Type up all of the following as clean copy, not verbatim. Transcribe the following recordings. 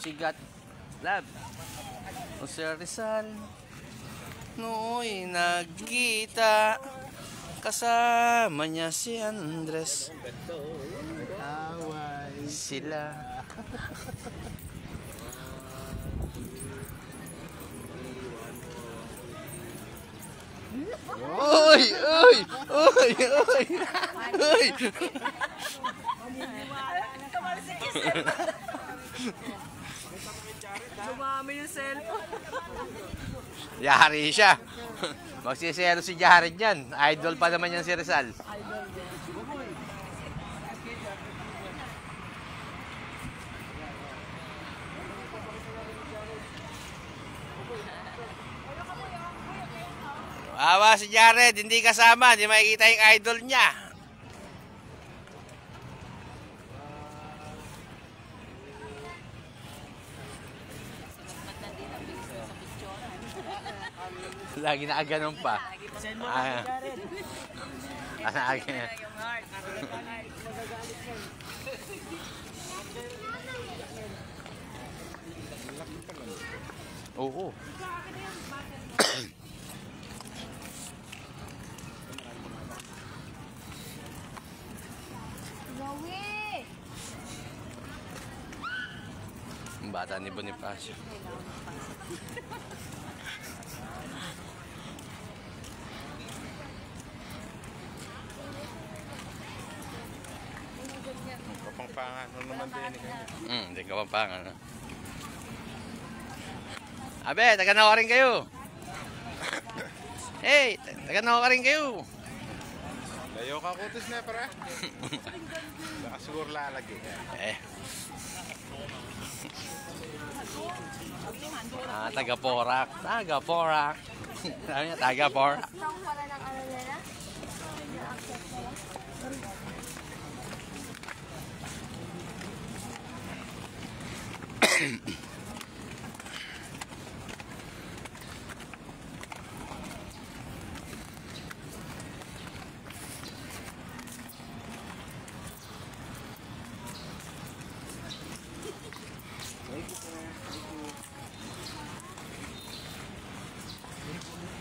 Sigat Lab o Sir Rizal nooy nagkita kasama niya si Andres. Sila Oy! Oy! Oy! Oy! Oy! Sumami yung cellphone. Yari siya. Magsisero si Jared yan. Idol pa naman yan si Rizal. Awa si Jared, hindi kasama, hindi makikita yung idol niya. Lagi na ganun pa. Oo. Ang bata ni Bonifacio. Kapampangan, ano naman din eh. Hindi kapampangan. Abe, taga-nawa rin kayo. Hey, taga-nawa rin kayo. Layo ka kutis na para. Baka siguro lalagi. Taga-Porac. Taga-Porac. Sabi niya, taga-Porac.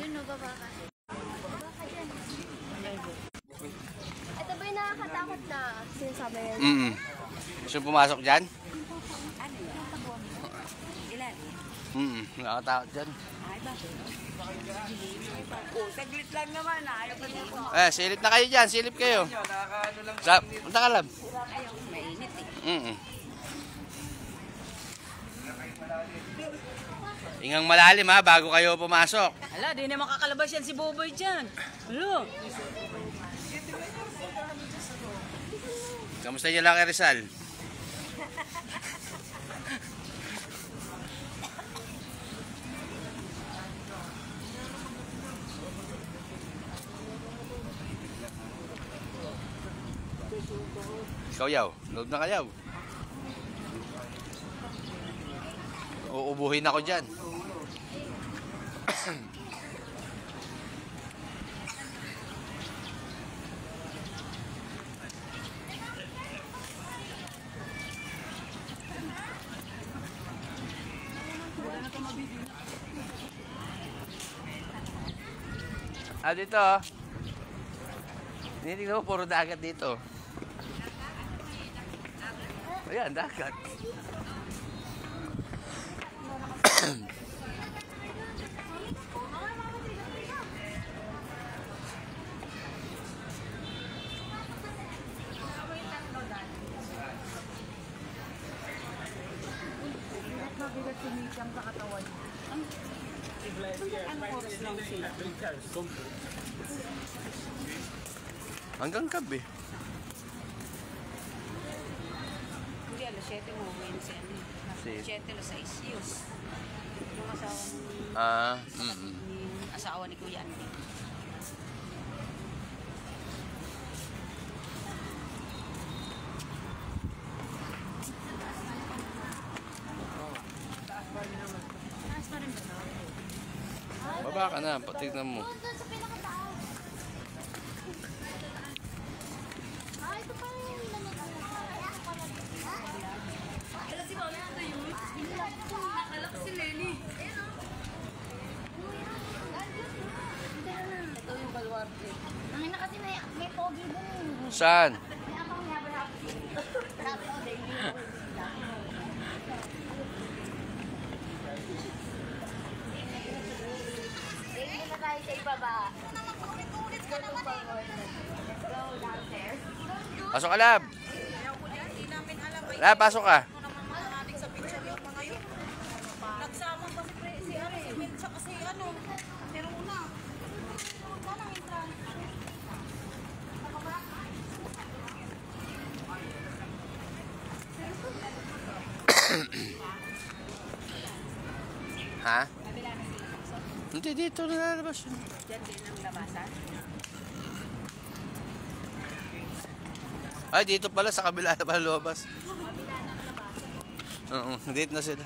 Sino ba ka? Ito ba yung nakakatakot na sinasabi rin? Gusto pumasok dyan? Ilan? Nakakatakot dyan. Ay, bakit? Saglit lang naman. Ayaw pa niya. Silip na kayo dyan. Silip kayo. Punta ka lang. Ayaw, mainit eh. Ingang malalim ha, bago kayo pumasok. Ala, di na makakalabas yan si Boboy dyan. Alo. Kamusta niyo lang kay Rizal? Ikaw yaw, loob na kayaw. Uubuhin ako dyan. Dito. Tingnan mo, puro dagat dito. Ayan, dagat. Mabigat sumitang sa katawan. Ang oras lang siya. Hanggang gabi. Hindi, alas 7 mo uwi na siya. 7 alas 6 yun. Yung asawa ni... asawa ni Kuya Andy. Baba ka na, tignan mo. Doon sa pinakataas. Ito pa yung lamig. Saan? Dito na tayo sa ibaba. Pasok ka, Lab. Lab, pasok ka. Nagsama pa si Ari, tsaka si ano, pero una. Walang entrance. Ha? Hindi, dito na lalabas yun. Diyan din ang labasan. Ay, dito pala sa kabila na pala lumabas. Oo, dito na sila.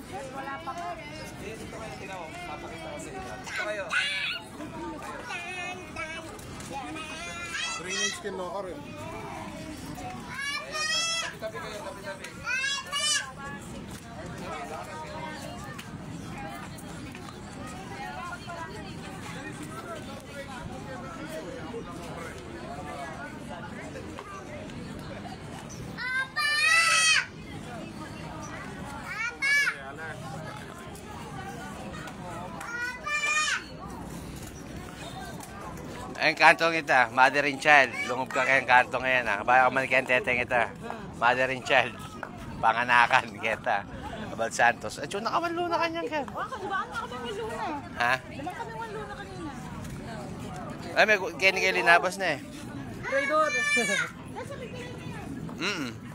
Wala pa ko. Drainage skin locker eh. Ayun, kantong ita, mother and child. Lungog ka kayang kantong ngayon ha. Baka ka manikyan teteng ita. Mother and child. Panganakan kita. Abad Santos. At yun, nakamanlo na kanyang kaya. Baan na kami may luna? Ha? Daman kami may luna kanina. Ay, may kaya linabas na eh. Traidor. Mm-mm.